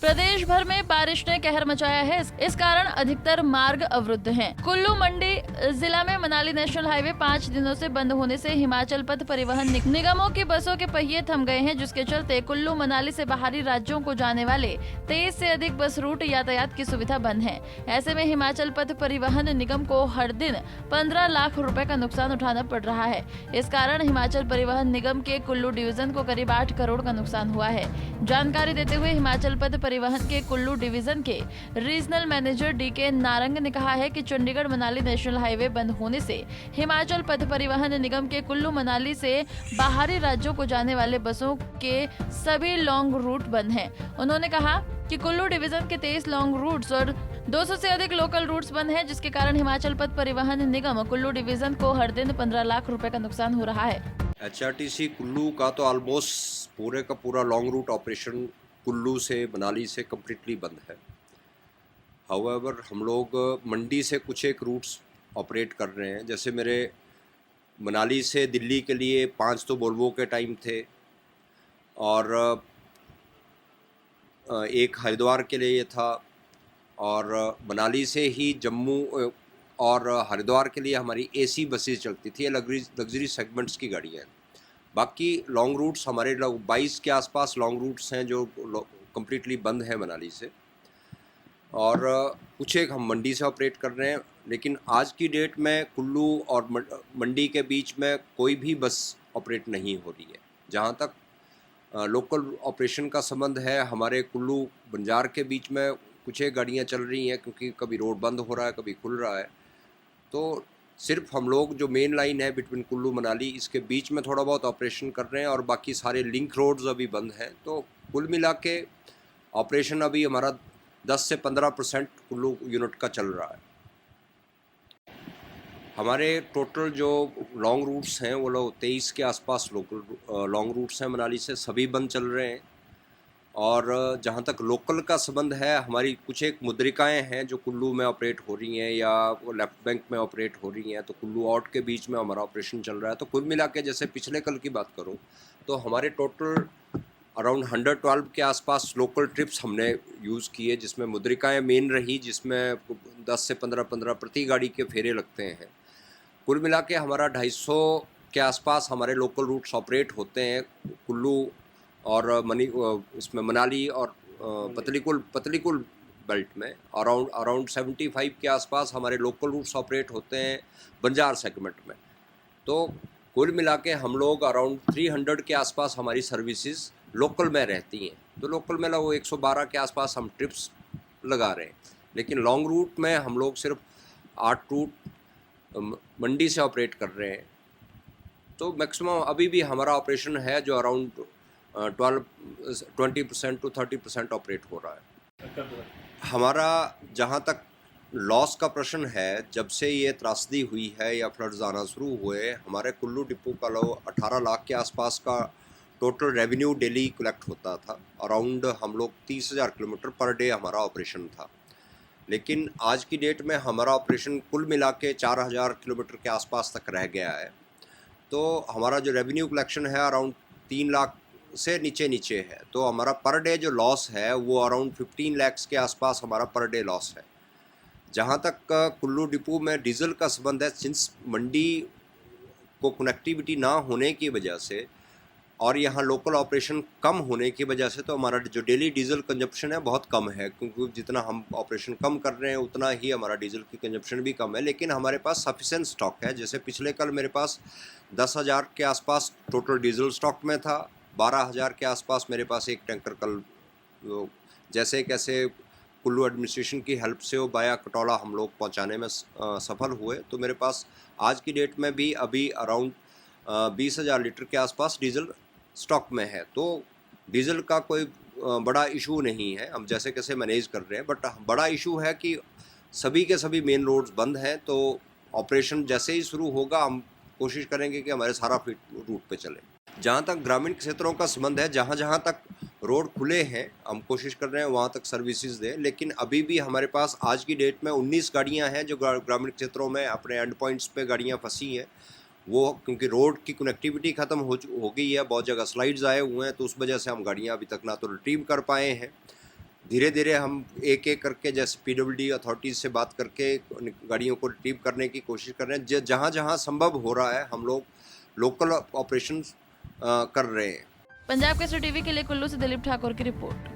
प्रदेश भर में बारिश ने कहर मचाया है। इस कारण अधिकतर मार्ग अवरुद्ध हैं। कुल्लू मंडी जिला में मनाली नेशनल हाईवे 5 दिनों से बंद होने से हिमाचल पथ परिवहन निगमों की बसों के पहिए थम गए हैं, जिसके चलते कुल्लू मनाली से बाहरी राज्यों को जाने वाले 23 से अधिक बस रूट यातायात की सुविधा बंद है। ऐसे में हिमाचल पथ परिवहन निगम को हर दिन 15 लाख रुपए का नुकसान उठाना पड़ रहा है। इस कारण हिमाचल परिवहन निगम के कुल्लू डिवीजन को करीब 8 करोड़ का नुकसान हुआ है। जानकारी देते हुए हिमाचल पथ परिवहन के कुल्लू डिवीजन के रीजनल मैनेजर डीके नारंग ने कहा है कि चंडीगढ़ मनाली नेशनल हाईवे बंद होने से हिमाचल पथ परिवहन निगम के कुल्लू मनाली से बाहरी राज्यों को जाने वाले बसों के सभी लॉन्ग रूट बंद हैं। उन्होंने कहा कि कुल्लू डिवीजन के 23 लॉन्ग रूट्स और 200 से अधिक लोकल रूट्स बंद हैं, जिसके कारण हिमाचल पथ परिवहन निगम कुल्लू डिवीजन को हर दिन 15 लाख रुपए का नुकसान हो रहा है। HRTC कुल्लू का तो ऑलमोस्ट पूरे का पूरा लॉन्ग रूट ऑपरेशन कुल्लू से मनाली से कम्प्लीटली बंद है। हाउएवर हम लोग मंडी से कुछ एक रूट्स ऑपरेट कर रहे हैं। जैसे मेरे मनाली से दिल्ली के लिए 5 तो वोल्वो के टाइम थे और एक हरिद्वार के लिए था, और मनाली से ही जम्मू और हरिद्वार के लिए हमारी AC बसेस चलती थी। लग्जरी सेगमेंट्स की गाड़ियाँ हैं। बाकी लॉन्ग रूट्स हमारे 22 के आसपास लॉन्ग रूट्स हैं जो कम्प्लीटली बंद है मनाली से, और कुछ एक हम मंडी से ऑपरेट कर रहे हैं। लेकिन आज की डेट में कुल्लू और मंडी के बीच में कोई भी बस ऑपरेट नहीं हो रही है। जहाँ तक लोकल ऑपरेशन का संबंध है, हमारे कुल्लू बंजार के बीच में कुछ एक गाड़ियाँ चल रही हैं, क्योंकि कभी रोड बंद हो रहा है, कभी खुल रहा है। तो सिर्फ हम लोग जो मेन लाइन है बिटवीन कुल्लू मनाली, इसके बीच में थोड़ा बहुत ऑपरेशन कर रहे हैं, और बाकी सारे लिंक रोड्स अभी बंद हैं। तो कुल मिला के ऑपरेशन अभी हमारा 10 से 15% कुल्लू यूनिट का चल रहा है। हमारे टोटल जो लॉन्ग रूट्स हैं वो लोग 23 के आसपास लोकल लॉन्ग रूट्स हैं मनाली से, सभी बंद चल रहे हैं। और जहाँ तक लोकल का संबंध है, हमारी कुछ एक मुद्रिकाएं हैं जो कुल्लू में ऑपरेट हो रही हैं या लेफ्ट बैंक में ऑपरेट हो रही हैं, तो कुल्लू आउट के बीच में हमारा ऑपरेशन चल रहा है। तो कुल मिला के जैसे पिछले कल की बात करूँ तो हमारे टोटल अराउंड 112 के आसपास लोकल ट्रिप्स हमने यूज़ किए, जिसमें मुद्रिकाएं मेन रही, जिसमें 10 से 15 प्रति गाड़ी के फेरे लगते हैं। कुल मिला के हमारा 250 के आसपास हमारे लोकल रूट्स ऑपरेट होते हैं कुल्लू और इसमें मनाली और पतलीकुल बेल्ट में। अराउंड 75 के आसपास हमारे लोकल रूट्स ऑपरेट होते हैं बंजार सेगमेंट में। तो कुल मिला के हम लोग अराउंड 300 के आसपास हमारी सर्विसेज लोकल में रहती हैं। तो लोकल में वो 112 के आसपास हम ट्रिप्स लगा रहे हैं। लेकिन लॉन्ग रूट में हम लोग सिर्फ 8 रूट मंडी से ऑपरेट कर रहे हैं। तो मैक्सिमम अभी भी हमारा ऑपरेशन है जो अराउंड 20% to 30% ऑपरेट हो रहा है। हमारा जहाँ तक लॉस का प्रश्न है, जब से ये त्रासदी हुई है या फ्लड्स आना शुरू हुए, हमारे कुल्लू डिपो का 18 लाख के आसपास का टोटल रेवेन्यू डेली कलेक्ट होता था। अराउंड हम लोग 30,000 किलोमीटर पर डे हमारा ऑपरेशन था। लेकिन आज की डेट में हमारा ऑपरेशन कुल मिला के 4,000 किलोमीटर के आसपास तक रह गया है। तो हमारा जो रेवेन्यू कलेक्शन है अराउंड 3 लाख से नीचे है। तो हमारा पर डे जो लॉस है वो अराउंड 15 लाख के आसपास हमारा पर डे लॉस है। जहाँ तक कुल्लू डिपो में डीजल का संबंध है, सिंस मंडी को कनेक्टिविटी ना होने की वजह से और यहाँ लोकल ऑपरेशन कम होने की वजह से, तो हमारा जो डेली डीजल कंजप्शन है बहुत कम है, क्योंकि जितना हम ऑपरेशन कम कर रहे हैं उतना ही हमारा डीजल की कंजप्शन भी कम है। लेकिन हमारे पास सफिशेंट स्टॉक है। जैसे पिछले कल मेरे पास 10,000 के आसपास टोटल डीजल स्टॉक में था, 12,000 के आसपास मेरे पास एक टैंकर कल जैसे कैसे कुल्लू एडमिनिस्ट्रेशन की हेल्प से वो बाया कटौला हम लोग पहुँचाने में सफल हुए। तो मेरे पास आज की डेट में भी अभी अराउंड 20,000 लीटर के आसपास डीजल स्टॉक में है। तो डीजल का कोई बड़ा इशू नहीं है, हम जैसे कैसे मैनेज कर रहे हैं। बट बड़ा इशू है कि सभी के सभी मेन रोड्स बंद हैं। तो ऑपरेशन जैसे ही शुरू होगा हम कोशिश करेंगे कि हमारे सारा रूट पे चले। जहाँ तक ग्रामीण क्षेत्रों का संबंध है, जहाँ जहाँ तक रोड खुले हैं हम कोशिश कर रहे हैं वहाँ तक सर्विसेज दें। लेकिन अभी भी हमारे पास आज की डेट में 19 गाड़ियाँ हैं जो ग्रामीण क्षेत्रों में अपने एंड पॉइंट्स पे गाड़ियाँ फंसी हैं। वो क्योंकि रोड की कनेक्टिविटी ख़त्म हो गई है, बहुत जगह स्लाइड्स आए हुए हैं, तो उस वजह से हम गाड़ियाँ अभी तक ना तो रिट्रीव कर पाए हैं धीरे धीरे हम एक एक करके जैसे PWD अथॉरिटीज़ से बात करके गाड़ियों को रिट्रीव करने की कोशिश कर रहे हैं। जहाँ जहाँ संभव हो रहा है हम लोग लोकल ऑपरेशंस कर रहे हैं। पंजाब केसरी टीवी के लिए कुल्लू से दिलीप ठाकुर की रिपोर्ट।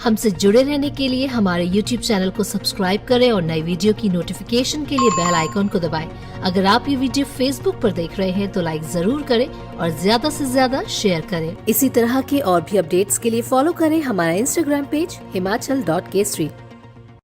हमसे जुड़े रहने के लिए हमारे YouTube चैनल को सब्सक्राइब करें और नई वीडियो की नोटिफिकेशन के लिए बेल आइकॉन को दबाएं। अगर आप ये वीडियो Facebook पर देख रहे हैं तो लाइक जरूर करें और ज्यादा से ज्यादा शेयर करें। इसी तरह के और भी अपडेट्स के लिए फॉलो करें हमारा Instagram पेज himachal.kesri।